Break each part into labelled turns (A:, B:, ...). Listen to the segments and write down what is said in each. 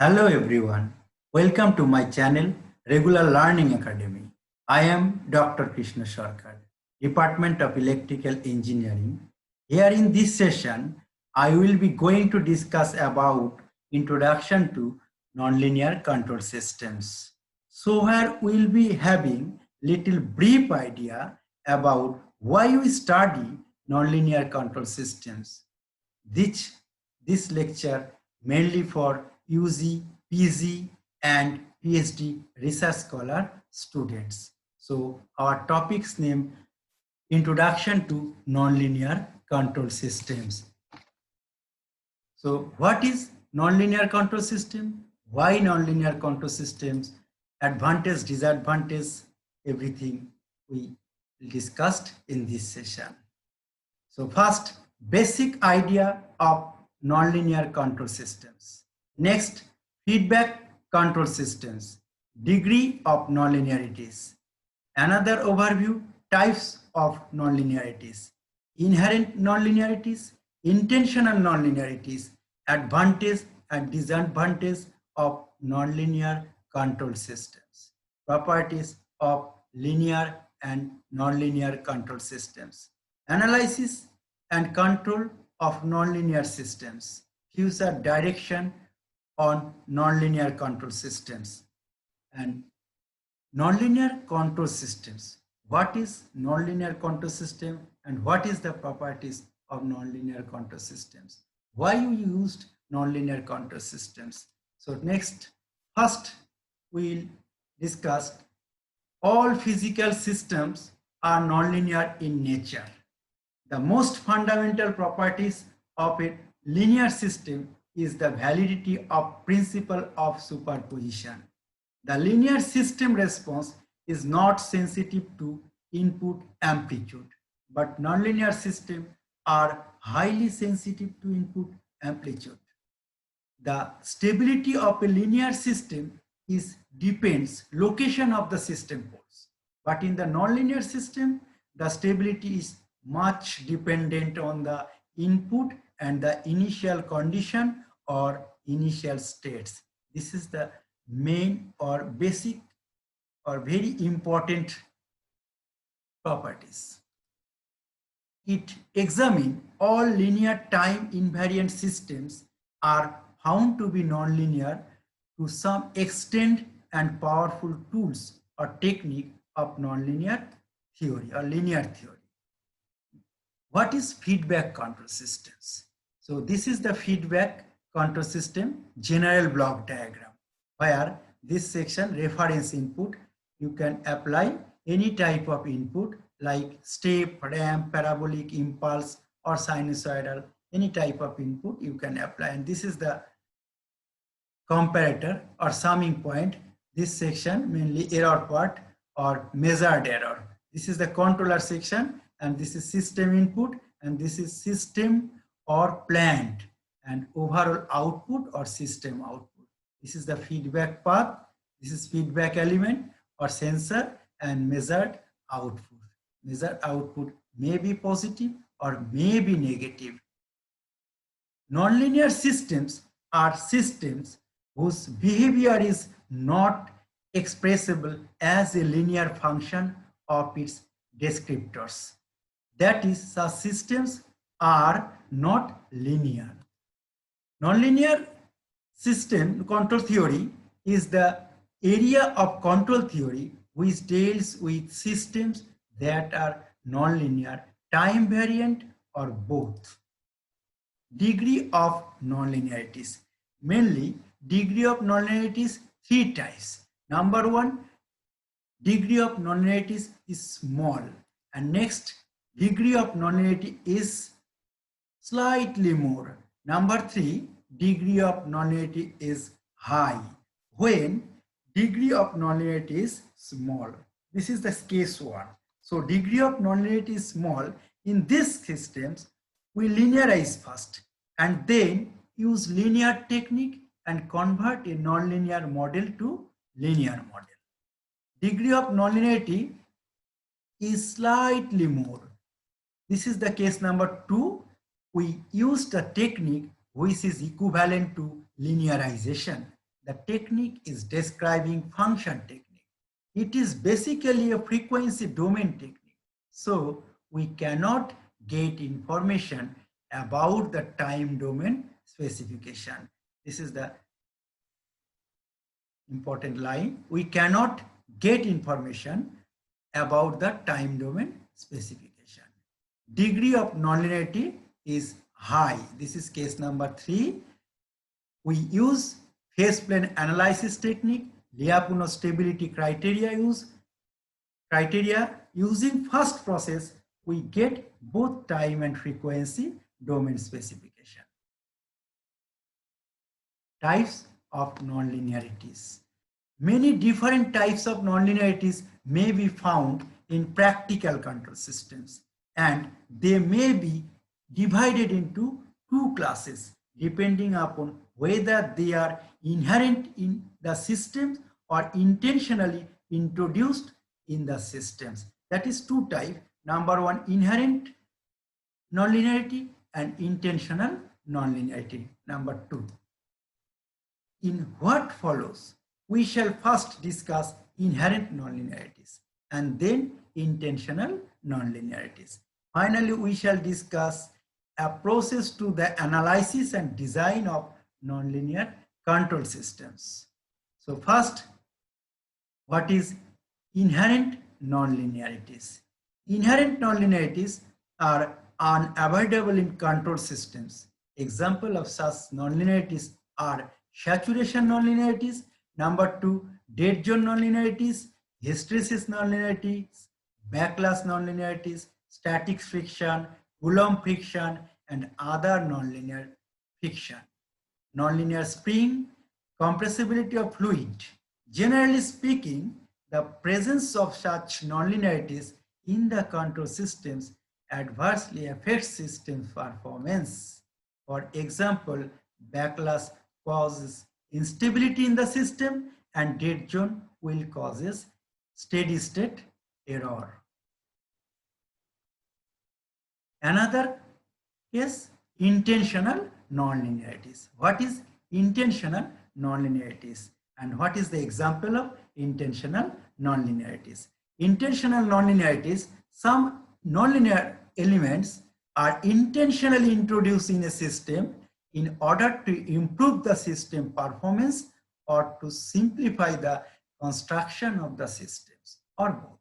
A: Hello everyone. Welcome to my channel Regular Learning Academy. I am Dr. Krishna Sarkar, Department of Electrical Engineering. Here in this session, I will be going to discuss about Introduction to Nonlinear Control Systems. So here we'll be having little brief idea about why we study nonlinear control systems. This lecture mainly for UG, PG and PhD research scholar students. So our topic's name Introduction to Nonlinear Control Systems. So what is nonlinear control system? Why nonlinear control systems? Advantage, disadvantage, everything we discussed in this session. So first, basic idea of nonlinear control systems. Next, feedback control systems, degree of nonlinearities. Another overview, types of nonlinearities, inherent nonlinearities, intentional nonlinearities, advantage and disadvantage of nonlinear control systems, properties of linear and nonlinear control systems, analysis and control of nonlinear systems, future direction on nonlinear control systems, and nonlinear control systems. What is nonlinear control system and what is the properties of nonlinear control systems? Why you used nonlinear control systems? So next, first we'll discuss all physical systems are nonlinear in nature. The most fundamental properties of a linear system is the validity of principle of superposition. The linear system response is not sensitive to input amplitude, but nonlinear systems are highly sensitive to input amplitude. The stability of a linear system depends location of the system poles, but in the nonlinear system, the stability is much dependent on the input and the initial condition or initial states. This is the main or basic or very important properties. It examines all linear time invariant systems are found to be nonlinear to some extent and powerful tools or technique of nonlinear theory or linear theory. What is feedback control systems? So this is the feedback control system general block diagram, where this section reference input, you can apply any type of input like step, ramp, parabolic, impulse or sinusoidal, any type of input you can apply, and this is the comparator or summing point. This section mainly error part or measured error. This is the controller section and this is system input and this is system or plant and overall output or system output. This is the feedback path. This is feedback element or sensor and measured output. Measured output may be positive or may be negative. Nonlinear systems are systems whose behavior is not expressible as a linear function of its descriptors. That is, such systems are not linear. Nonlinear system control theory is the area of control theory which deals with systems that are nonlinear, time variant, or both. Degree of nonlinearities. Mainly, degree of nonlinearities three types. Number one, degree of nonlinearities is small, and next, degree of nonlinearity is slightly more. Number three, degree of nonlinearity is high when degree of nonlinearity is small. This is the case one. So degree of nonlinearity is small. In these systems, we linearize first and then use linear technique and convert a nonlinear model to linear model. Degree of nonlinearity is slightly more. This is the case number two. We used a technique which is equivalent to linearization. the technique is describing function technique. It is basically a frequency domain technique. So we cannot get information about the time domain specification. This is the important line. We cannot get information about the time domain specification. Degree of nonlinearity is high. This is case number 3. We use phase plane analysis technique, Lyapunov stability criteria using first process, we get both time and frequency domain specification. Types of nonlinearities. Many different types of nonlinearities may be found in practical control systems, and they may be divided into 2 classes depending upon whether they are inherent in the systems or intentionally introduced in the systems. That is 2 types. Number 1, inherent nonlinearity, and intentional nonlinearity. Number 2. In what follows, we shall first discuss inherent nonlinearities and then intentional nonlinearities. Finally, we shall discuss a process to the analysis and design of nonlinear control systems. So first, what is inherent nonlinearities? Inherent nonlinearities are unavoidable in control systems. Example of such nonlinearities are saturation nonlinearities, number 2, dead zone nonlinearities, hysteresis nonlinearities, backlash nonlinearities, static friction, Coulomb friction, and other nonlinear friction. Nonlinear spring, compressibility of fluid. Generally speaking, the presence of such nonlinearities in the control systems adversely affects system performance. For example, backlash causes instability in the system, and dead zone will causes steady state error. Another case, intentional nonlinearities. What is intentional nonlinearities, and what is the example of intentional nonlinearities? Intentional nonlinearities, some nonlinear elements are intentionally introduced in a system in order to improve the system performance or to simplify the construction of the systems, or both.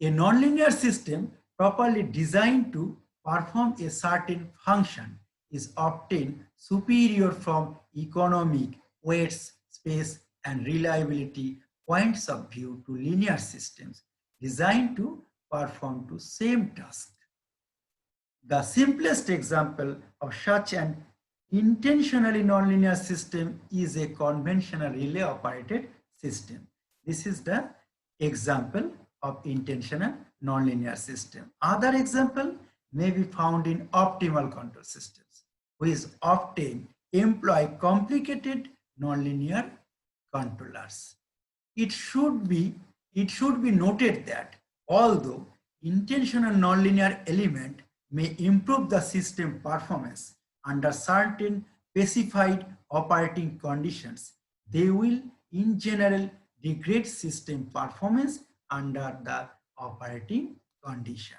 A: A nonlinear system properly designed to perform a certain function is often superior from economic, weights, space, and reliability points of view to linear systems designed to perform the same task. The simplest example of such an intentionally nonlinear system is a conventional relay operated system. This is the example of intentional nonlinear system. Other example may be found in optimal control systems, which often employ complicated nonlinear controllers. It should be noted that although intentional nonlinear element may improve the system performance under certain specified operating conditions, they will in general degrade system performance under the operating conditions.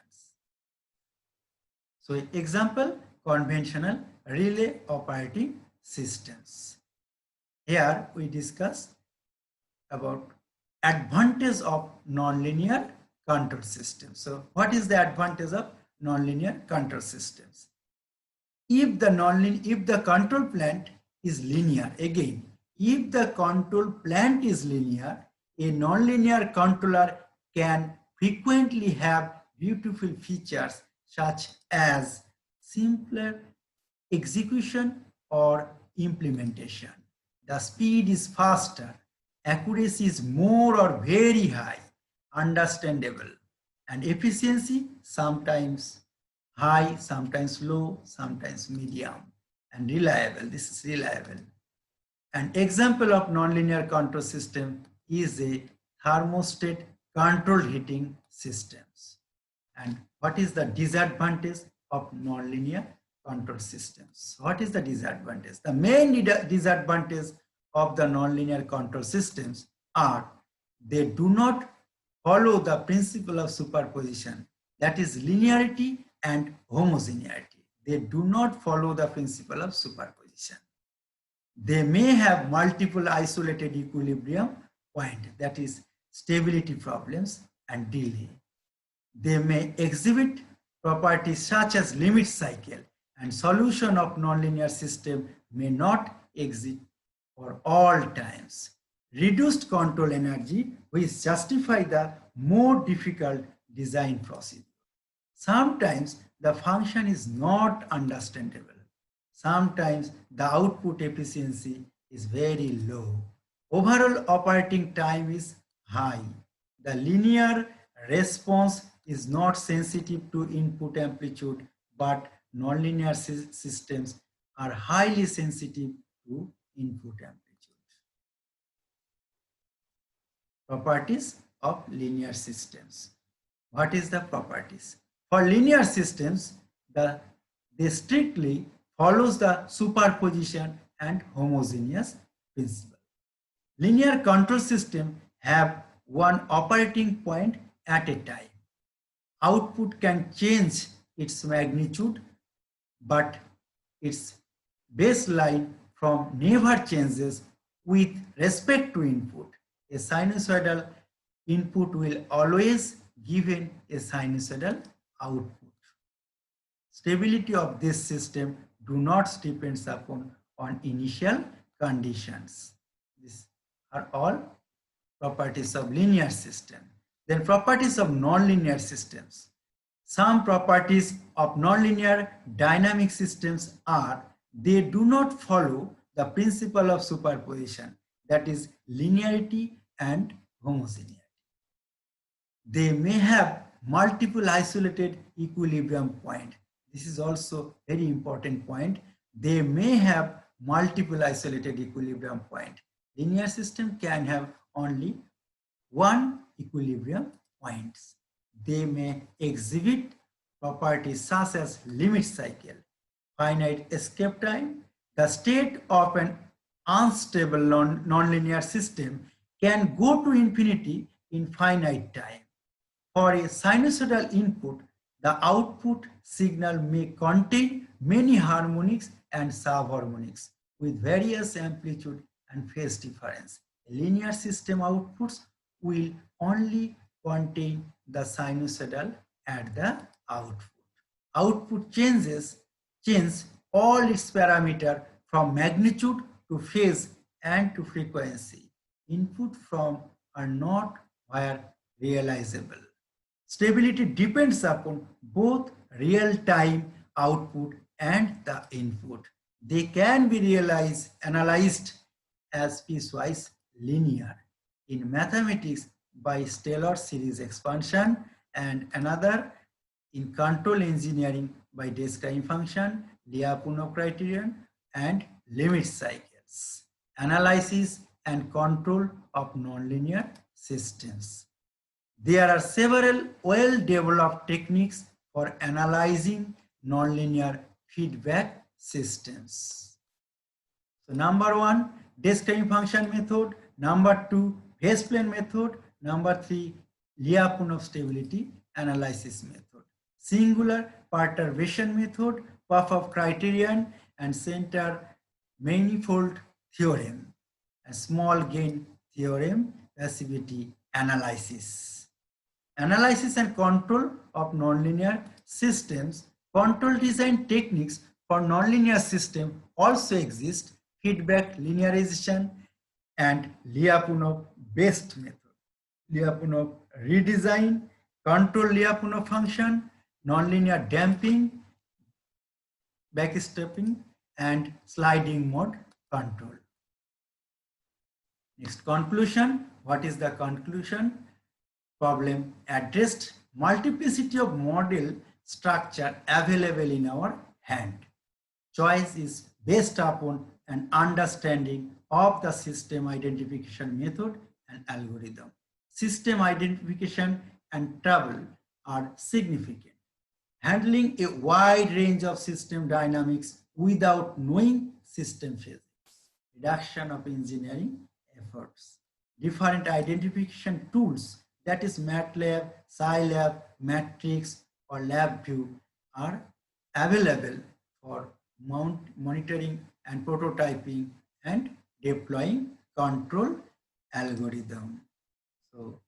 A: So example, conventional relay operating systems. Here we discuss about advantage of nonlinear control systems. So what is the advantage of nonlinear control systems? If the control plant is linear, again, if the control plant is linear, a nonlinear controller can frequently have beautiful features such as simpler execution or implementation. The speed is faster, accuracy is more or very high, understandable, and efficiency sometimes high, sometimes low, sometimes medium, and reliable. This is reliable. An example of nonlinear control system is a thermostat controlled heating systems. And what is the disadvantage of nonlinear control systems? What is the disadvantage? The main disadvantage of the nonlinear control systems are they do not follow the principle of superposition, that is linearity and homogeneity. They do not follow the principle of superposition. They may have multiple isolated equilibrium points, that is stability problems and delay. They may exhibit properties such as limit cycle, and solution of nonlinear system may not exist for all times. Reduced control energy which justify the more difficult design procedure. Sometimes the function is not understandable. Sometimes the output efficiency is very low. Overall operating time is high. The linear response is not sensitive to input amplitude, but nonlinear systems are highly sensitive to input amplitude. Properties of linear systems. What is the properties? For linear systems, they strictly follows the superposition and homogeneous principle. Linear control system have one operating point at a time. Output can change its magnitude, but its baseline from never changes with respect to input. A sinusoidal input will always give a sinusoidal output. Stability of this system do not depend upon initial conditions. These are all properties of linear system. Then properties of nonlinear systems. Some properties of nonlinear dynamic systems are they do not follow the principle of superposition, that is linearity and homogeneity. They may have multiple isolated equilibrium points. This is also very important point. They may have multiple isolated equilibrium points. Linear system can have only one equilibrium points. They may exhibit properties such as limit cycle, finite escape time. The state of an unstable nonlinear system can go to infinity in finite time. For a sinusoidal input, the output signal may contain many harmonics and subharmonics with various amplitude and phase difference. A linear system outputs will only contain the sinusoidal at the output. Output change all its parameters from magnitude to phase and to frequency. Input from are not where realizable. Stability depends upon both real-time output and the input. They can be analyzed as piecewise linear. In mathematics by Taylor series expansion, and another in control engineering by describing function, Lyapunov criterion, and limit cycles. Analysis and control of nonlinear systems. There are several well-developed techniques for analyzing nonlinear feedback systems. So number one, describing function method. Number two, phase plane method. Number three, Lyapunov stability analysis method. Singular perturbation method, Popov criterion, and center manifold theorem, a small gain theorem, passivity analysis. Analysis and control of nonlinear systems. Control design techniques for nonlinear system also exist. Feedback linearization and Lyapunov based method. Lyapunov redesign, control Lyapunov function, nonlinear damping, backstepping, and sliding mode control. Next, conclusion. What is the conclusion? Problem addressed. Multiplicity of model structure available in our hand. Choice is based upon an understanding of the system identification method and algorithm. System identification and trouble are significant. Handling a wide range of system dynamics without knowing system physics reduction of engineering efforts. Different identification tools, that is MATLAB, Scilab, Matrix, or LabVIEW, are available for monitoring and prototyping and deploying control algorithm. So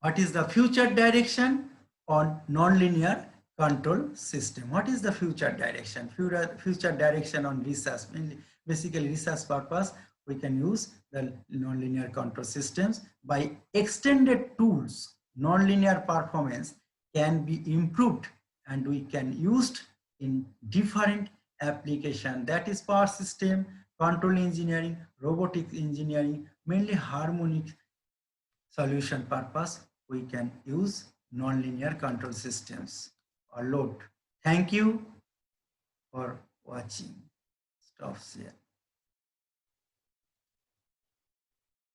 A: what is the future direction on nonlinear control system? What is the future direction? Future direction on research, basically research purpose, we can use the nonlinear control systems. By extended tools, nonlinear performance can be improved and we can used in different application, that is power system, control engineering, robotics engineering, mainly harmonic solution purpose, we can use nonlinear control systems or load. Thank you for watching. Stop share.